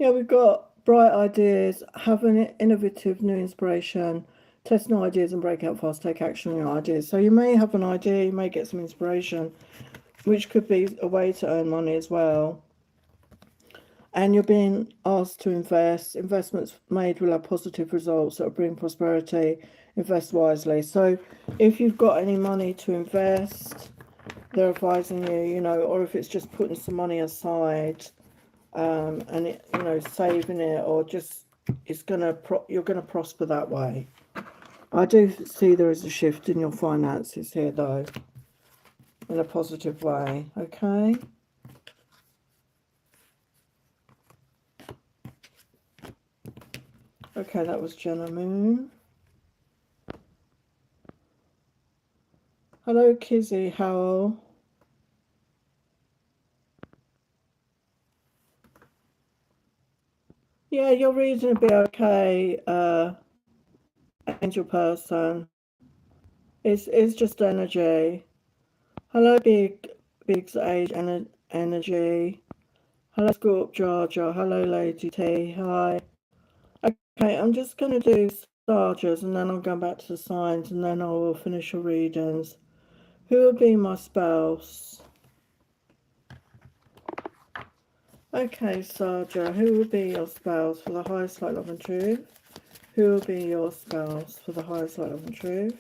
Yeah, we've got bright ideas, have an innovative new inspiration, test new ideas and break out fast, take action on your ideas. So you may have an idea, you may get some inspiration, which could be a way to earn money as well. And you're being asked to invest. Investments made will have positive results that will bring prosperity. Invest wisely. So if you've got any money to invest, they're advising you, you know, or if it's just putting some money aside, and it, you know, saving it, or just it's you're gonna prosper that way. I do see there is a shift in your finances here, though, in a positive way. Okay. Okay, that was Jenna Moon. Hello, Kizzy Howell. Yeah, your reading will be okay, angel person. It's just energy. Hello, Big's age energy. Hello, Scorp Georgia. Hello, Lady T. Hi. Okay, I'm just going to do stars and then I'll go back to the signs and then I will finish your readings. Who will be my spouse? Okay, Sarja, who will be your spouse for the highest light, love and truth? Who will be your spouse for the highest light, love and truth?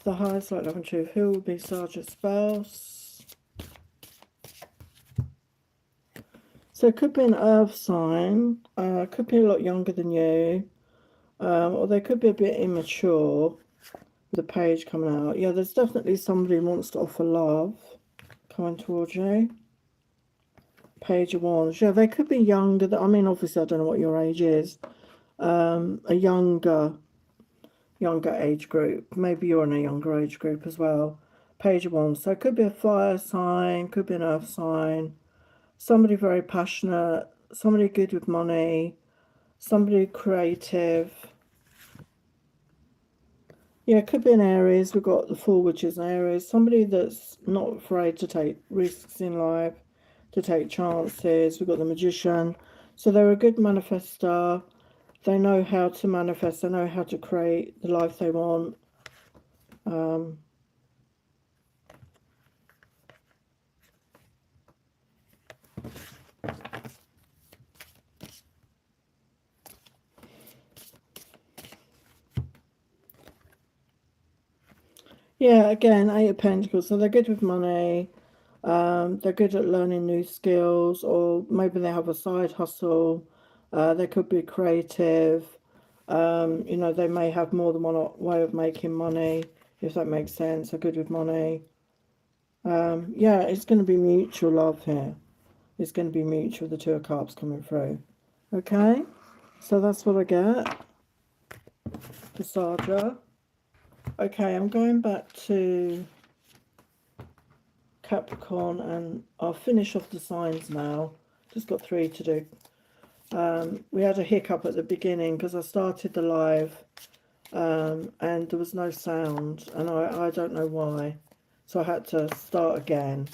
The highest light, love and truth. Who will be Sarja's spouse? So it could be an earth sign, could be a lot younger than you, or they could be a bit immature. The page coming out. Yeah, there's definitely somebody who wants to offer love coming towards you. Page of Wands. Yeah, they could be younger. I mean, obviously, I don't know what your age is. A younger age group. Maybe you're in a younger age group as well. Page of Wands. So it could be a fire sign, could be an earth sign. Somebody very passionate, somebody good with money, somebody creative. Yeah, it could be an Aries. We've got the Four Witches in Aries. Somebody that's not afraid to take risks in life, to take chances. We've got the Magician. So they're a good manifester. They know how to manifest. They know how to create the life they want. Yeah, again, Eight of Pentacles. So they're good with money. They're good at learning new skills, or maybe they have a side hustle. They could be creative. You know, they may have more than one way of making money, if that makes sense. They're good with money. Yeah, it's going to be mutual love here. It's going to be mutual, the Two of Cups coming through. Okay, so that's what I get for Sarja. Okay, I'm going back to Capricorn and I'll finish off the signs now. Just got 3 to do. We had a hiccup at the beginning because I started the live and there was no sound and I don't know why. So I had to start again.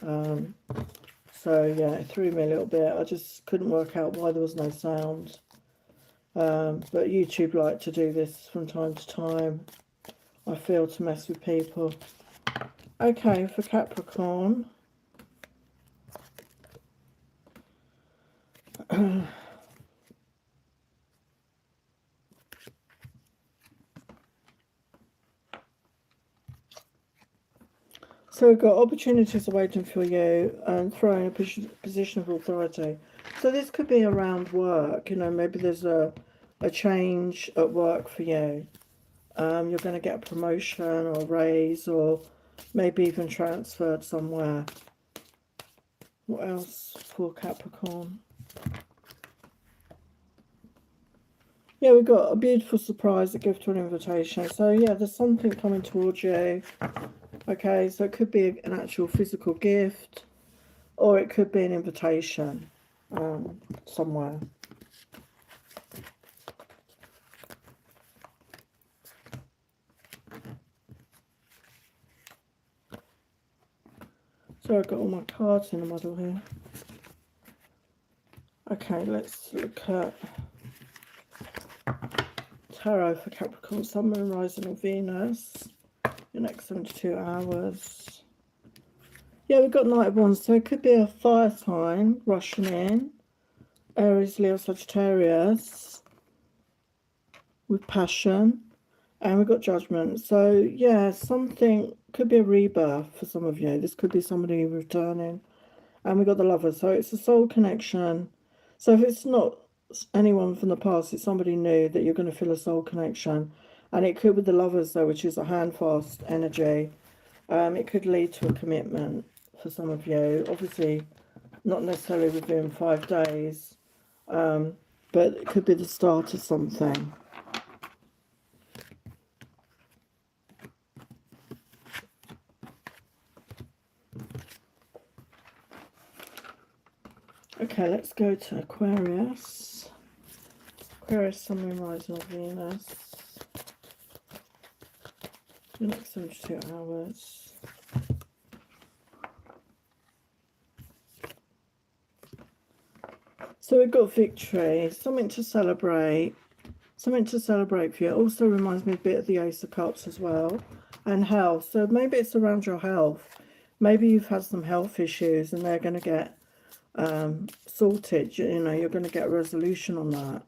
So yeah, it threw me a little bit. I just couldn't work out why there was no sound. But YouTube like to do this from time to time. I feel, to mess with people. Okay, for Capricorn. So we've got opportunities awaiting for you and throwing a position of authority. So this could be around work, you know, maybe there's a change at work for you. You're going to get a promotion or a raise or maybe even transferred somewhere. What else for Capricorn? Yeah, we've got a beautiful surprise, a gift or an invitation. So yeah, there's something coming towards you. Okay, so it could be an actual physical gift or it could be an invitation somewhere. So I've got all my cards in the muddle here. Okay, let's look at Tarot for Capricorn, Sun, Moon, Rising and Venus. The next 72 hours. Yeah, we've got Knight of Wands, so it could be a fire sign rushing in. Aries, Leo, Sagittarius. with passion, and we've got judgment. So yeah, something could be a rebirth for some of you. This could be somebody returning. And we got the lover, so it's a soul connection. So if it's not anyone from the past, it's somebody new that you're going to feel a soul connection. And it could be the lovers though, which is a handfast energy. It could lead to a commitment for some of you. Obviously, not necessarily within 5 days, but it could be the start of something. Okay, let's go to Aquarius. Aquarius, Sun, Moon, Rising, or Venus. The next 72 hours. So we've got victory, something to celebrate. Something to celebrate for you. It also reminds me a bit of the Ace of Cups as well. And health. So maybe it's around your health. Maybe you've had some health issues and they're going to get sorted. You know, you're going to get a resolution on that.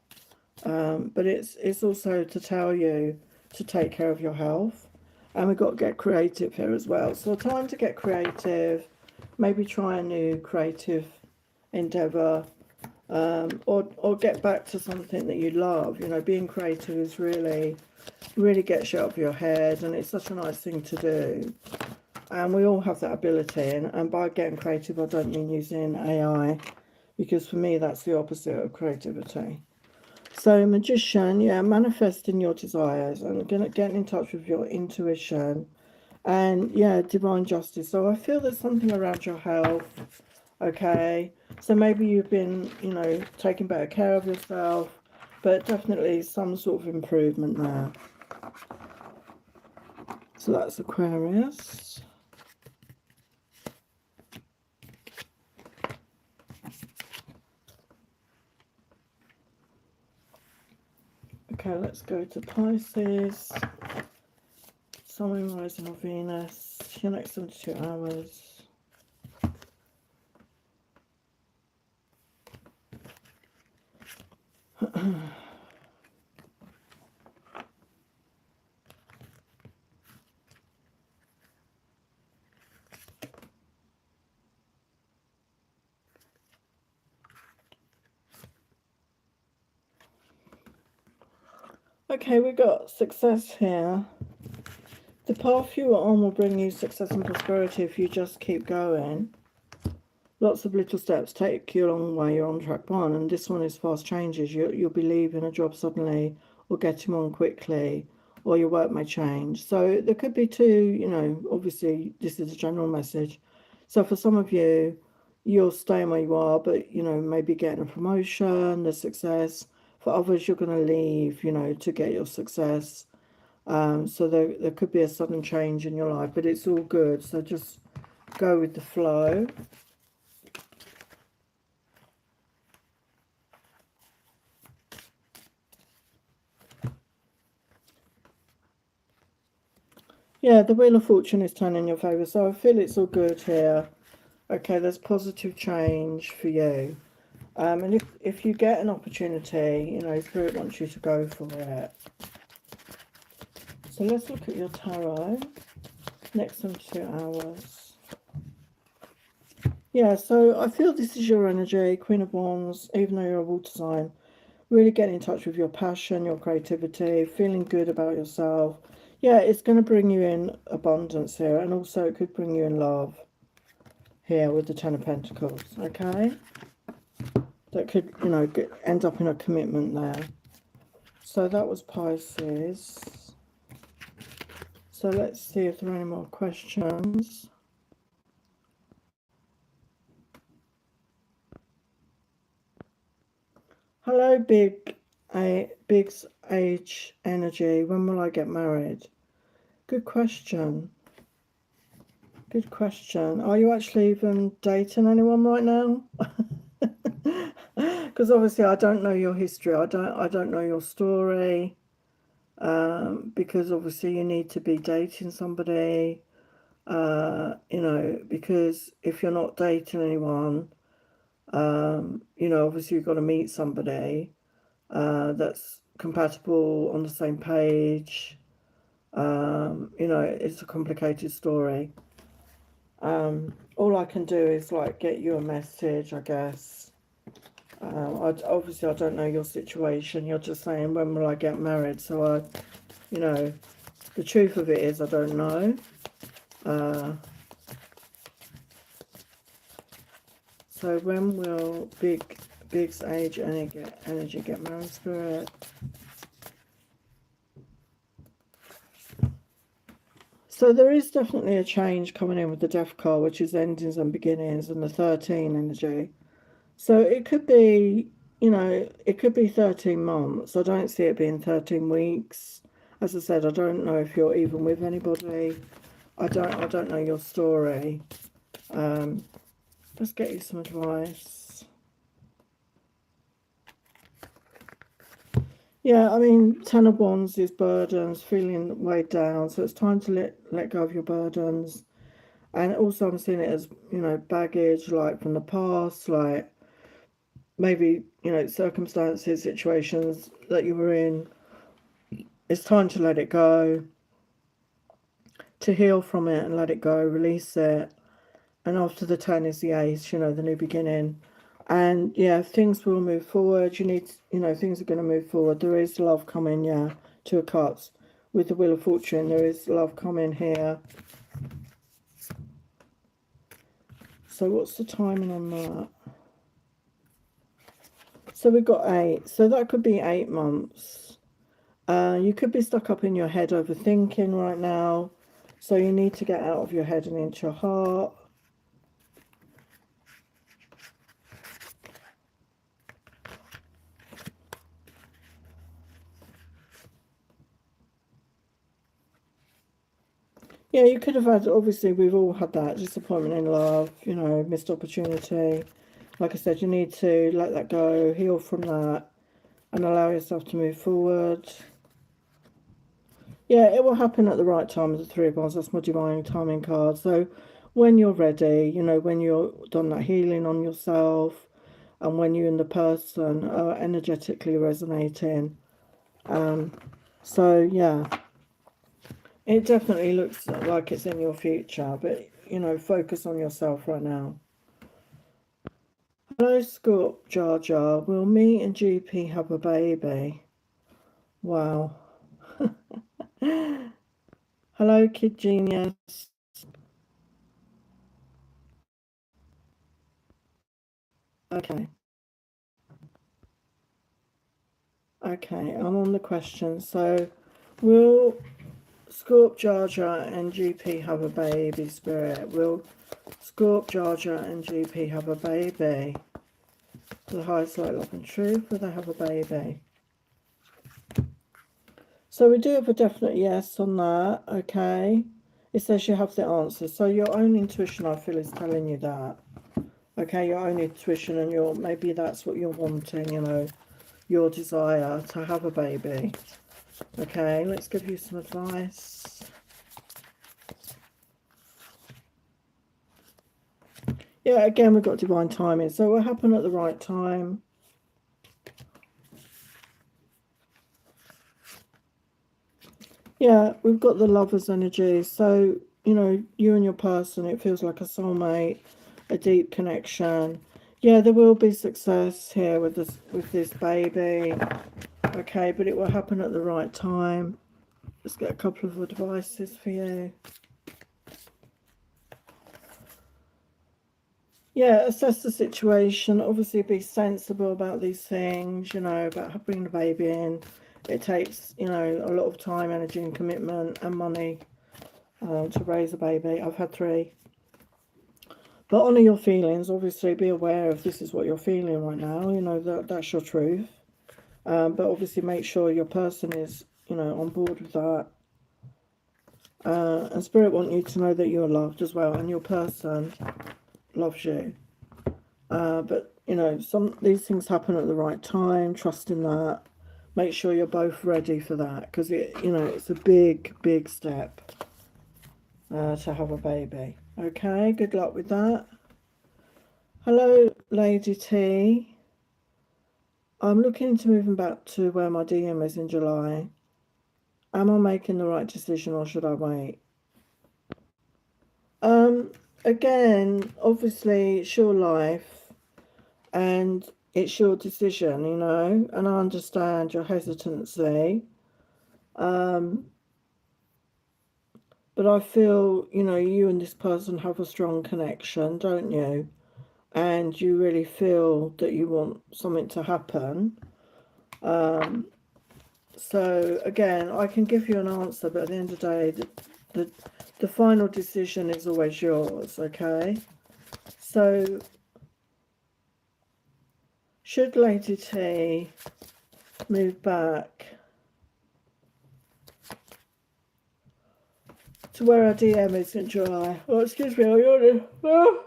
But it's also to tell you to take care of your health. And we've got to get creative here as well. So time to get creative. Maybe try a new creative endeavour. Or get back to something that you love. You know, being creative is really gets you out of your head, and it's such a nice thing to do. And we all have that ability. And by getting creative, I don't mean using AI, because for me, that's the opposite of creativity. So, Magician, yeah, manifesting your desires and getting in touch with your intuition. And yeah, divine justice. So I feel there's something around your health. Okay, so maybe you've been, you know, taking better care of yourself, but definitely some sort of improvement there. So that's Aquarius. Okay, let's go to Pisces. Sun, Moon, Rising, or Venus. Your next 72 hours. Okay, we got success here. The path you are on will bring you success and prosperity if you just keep going. Lots of little steps take you a long way. You're on track 1, and this one is fast changes. You'll be leaving a job suddenly, or getting on quickly, or your work may change. So there could be 2, you know, obviously this is a general message. So for some of you, you're staying where you are, but, you know, maybe getting a promotion, the success. For others, you're going to leave, you know, to get your success. So there could be a sudden change in your life, but it's all good. So just go with the flow. Yeah, the Wheel of Fortune is turning in your favour, so I feel it's all good here. Okay, there's positive change for you. And if you get an opportunity, you know, Spirit wants you to go for it. So let's look at your tarot. Next 72 hours. Yeah, so I feel this is your energy, Queen of Wands, even though you're a water sign. Really getting in touch with your passion, your creativity, feeling good about yourself. Yeah, it's going to bring you in abundance here, and also it could bring you in love here with the 10 of Pentacles, okay? That could, you know, end up in a commitment there. So that was Pisces. So let's see if there are any more questions. Hello, Big's Age Energy. When will I get married? Good question. Good question. Are you actually even dating anyone right now? Because obviously I don't know your history. I don't know your story. Because obviously you need to be dating somebody. You know, because if you're not dating anyone, you know, obviously you've got to meet somebody that's compatible, on the same page. You know, it's a complicated story. All I can do is like get you a message, I guess. Obviously I don't know your situation. You're just saying, when will I get married? So you know, the truth of it is I don't know. So when will Big's age energy get married, Spirit? So there is definitely a change coming in with the Death card, which is endings and beginnings, and the 13 energy. So it could be, you know, it could be 13 months. I don't see it being 13 weeks. As I said, I don't know if you're even with anybody. I don't know your story. Let's get you some advice. Yeah, I mean, Ten of Wands is burdens, feeling weighed down. So it's time to let go of your burdens. And also I'm seeing it as, you know, baggage, like from the past, like maybe, you know, circumstances, situations that you were in. It's time to let it go, to heal from it and let it go, release it. And after the 10 is the Ace, you know, the new beginning. And yeah, things will move forward. You know, things are going to move forward. There is love coming, yeah, 2 of Cups. With the Wheel of Fortune, there is love coming here. So what's the timing on that? So we've got 8. So that could be 8 months. You could be stuck up in your head overthinking right now. So you need to get out of your head and into your heart. Yeah, you could have had, obviously, we've all had that disappointment in love, you know, missed opportunity. Like I said, you need to let that go, heal from that, and allow yourself to move forward. Yeah, it will happen at the right time with the 3 of Wands. That's my divine timing card. So when you're ready, you know, when you're done that healing on yourself, and when you and the person are energetically resonating. So yeah, it definitely looks like it's in your future, but you know, focus on yourself right now. Hello, Scorp Jar Jar. Will me and GP have a baby? Wow. Hello, Kid Genius. Okay. Okay, I'm on the question. So, will Scorp Jar Jar and GP have a baby, Spirit? Will Scorp Jar Jar and GP have a baby? The highest light, love and truth, will they have a baby? So we do have a definite yes on that, okay? It says you have the answer. So your own intuition, I feel, is telling you that. Okay, your own intuition, and maybe that's what you're wanting, you know, your desire to have a baby. Okay, let's give you some advice. Yeah, again, we've got divine timing. So it will happen at the right time. Yeah, we've got the Lover's energy. So, you know, you and your person, it feels like a soulmate, a deep connection. Yeah, there will be success here with this baby. Okay, but it will happen at the right time. Let's get a couple of advices for you. Yeah, assess the situation. Obviously, be sensible about these things, you know, about bringing the baby in. It takes, you know, a lot of time, energy, and commitment and money to raise a baby. I've had 3. But honour your feelings. Obviously, be aware of this is what you're feeling right now. You know, that's your truth. But obviously, make sure your person is, you know, on board with that. And Spirit want you to know that you're loved as well, and your person loves you. But you know, these things happen at the right time. Trust in that. Make sure you're both ready for that, because you know, it's a big step to have a baby. Okay, good luck with that. Hello, Lady T. I'm looking into moving back to where my DM is in July. Am I making the right decision or should I wait? Again, obviously it's your life and it's your decision, you know, and I understand your hesitancy. But I feel, you know, you and this person have a strong connection, don't you? And you really feel that you want something to happen. So again, I can give you an answer, but at the end of the day, the final decision is always yours, okay? So should Lady T move back to where her DM is in July? Oh, excuse me, I'm yawning. Oh.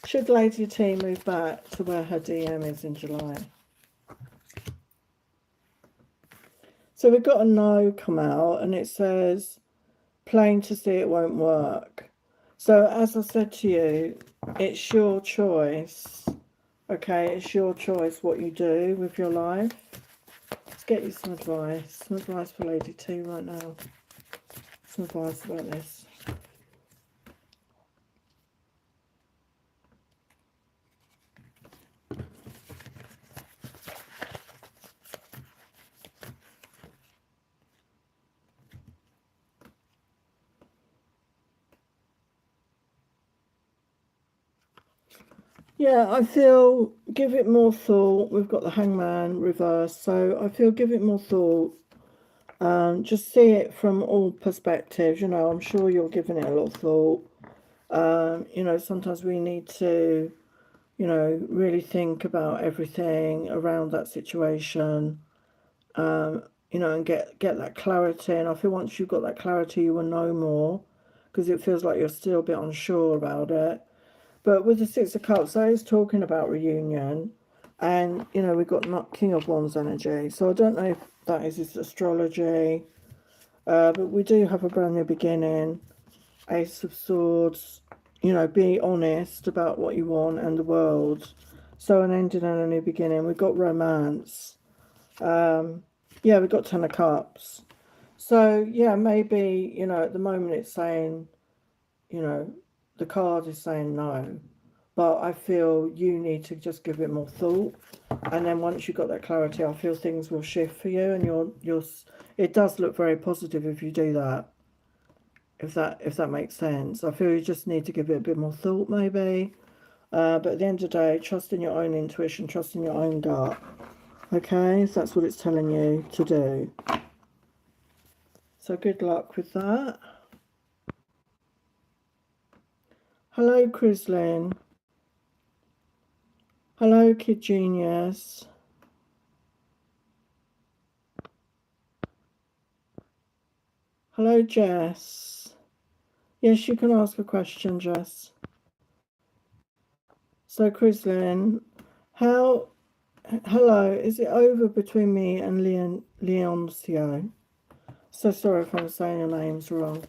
Should Lady T move back to where her DM is in July? So we've got a no come out and it says, plain to see it won't work. So as I said to you, it's your choice. Okay, it's your choice what you do with your life. Let's get you some advice. Some advice for Lady T right now. Some advice about this. Yeah, I feel give it more thought. We've got the Hangman reversed, so I feel give it more thought. Just see it from all perspectives. You know, I'm sure you're giving it a lot of thought. You know, sometimes we need to, you know, really think about everything around that situation. You know, and get that clarity. And I feel once you've got that clarity, you will know more, because it feels like you're still a bit unsure about it. But with the Six of Cups, that is talking about reunion. And, you know, we've got not King of Wands energy. So I don't know if that is his astrology. But we do have a brand new beginning. Ace of Swords. You know, be honest about what you want and the world. So an ending and a new beginning. We've got romance. Yeah, we've got Ten of Cups. So, yeah, maybe, you know, at the moment it's saying, you know, the card is saying no, but I feel you need to just give it more thought, and then once you've got that clarity, I feel things will shift for you, and you're it does look very positive if you do that. If that makes sense, I feel you just need to give it a bit more thought, maybe. But at the end of the day, trust in your own intuition, trust in your own gut. Okay, so that's what it's telling you to do. So good luck with that. Hello, Crislin. Hello, Kid Genius. Hello, Jess. Yes, you can ask a question, Jess. So, Crislin, hello, is it over between me and Leoncio? So sorry if I'm saying your names wrong.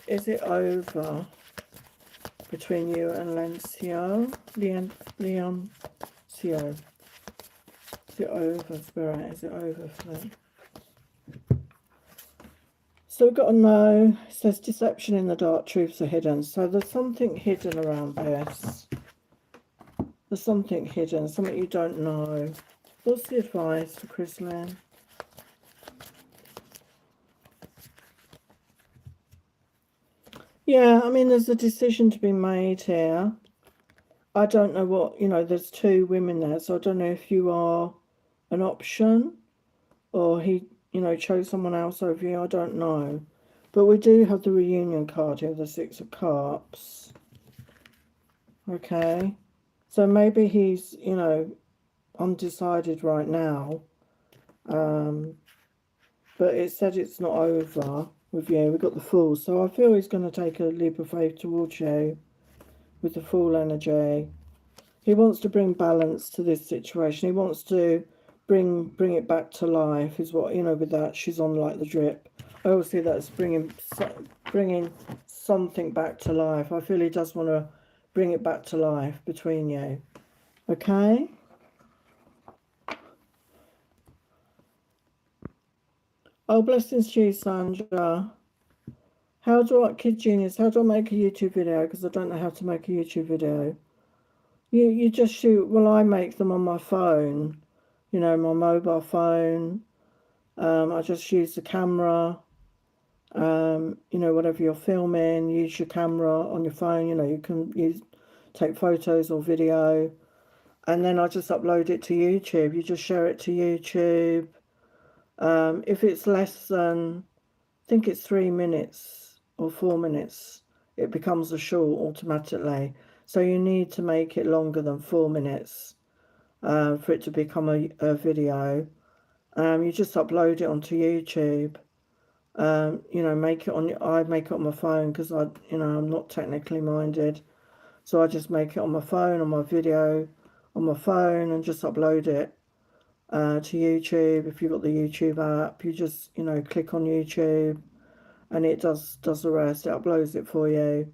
Is it over between you and Leoncio? Leoncio. Is it over, Spirit? Is it over for them? So we've got a no. It says deception in the dark, truths are hidden. So there's something hidden around this. There's something hidden, something you don't know. What's the advice for Crislin? Yeah, I mean, there's a decision to be made here. I don't know what, you know, there's two women there, so I don't know if you are an option or he, you know, chose someone else over you. I don't know. But we do have the reunion card here, the Six of Cups. Okay. So maybe he's, you know, undecided right now. But it said it's not over with you. We've got the Fool. So I feel he's going to take a leap of faith towards you with the Fool energy. He wants to bring balance to this situation. He wants to bring it back to life, is what, you know, with that. She's on like the drip. I always see that's bringing something back to life. I feel he does want to bring it back to life between you. Okay? Oh, blessings to you, Sandra. How do I, Kid Genius, how do I make a YouTube video? Because I don't know how to make a YouTube video. You just shoot, well, I make them on my phone, you know, my mobile phone. I just use the camera, you know, whatever you're filming, use your camera on your phone, you know, you can take photos or video, and then I just upload it to YouTube. You just share it to YouTube. If it's less than, I think it's 3 minutes or 4 minutes, it becomes a short automatically. So you need to make it longer than 4 minutes for it to become a video. You just upload it onto YouTube. You know, I make it on my phone because I'm not technically minded. So I just make it on my phone, on my video, on my phone, and just upload it to YouTube. If you've got the YouTube app, you just, you know, click on YouTube and it does the rest. It uploads it for you.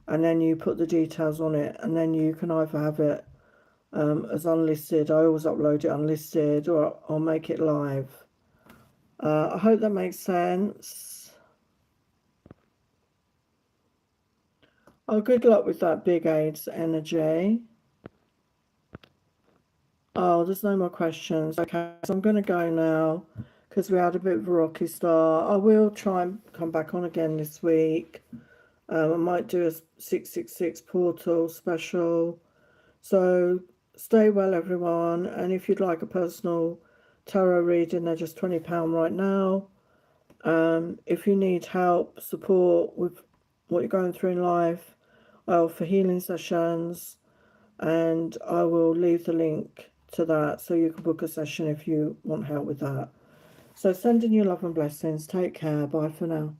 And then you put the details on it, and then you can either have it as unlisted. I always upload it unlisted, or I'll make it live. I hope that makes sense. Oh, good luck with that big AIDS energy. Oh, there's no more questions. Okay, so I'm going to go now because we had a bit of a rocky start. I will try and come back on again this week. I might do a 666 portal special. So stay well, everyone. And if you'd like a personal tarot reading, they're just £20 right now. If you need help, support with what you're going through in life, I offer healing sessions, and I will leave the link to that so you can book a session if you want help with that. So sending you love and blessings. Take care. Bye for now.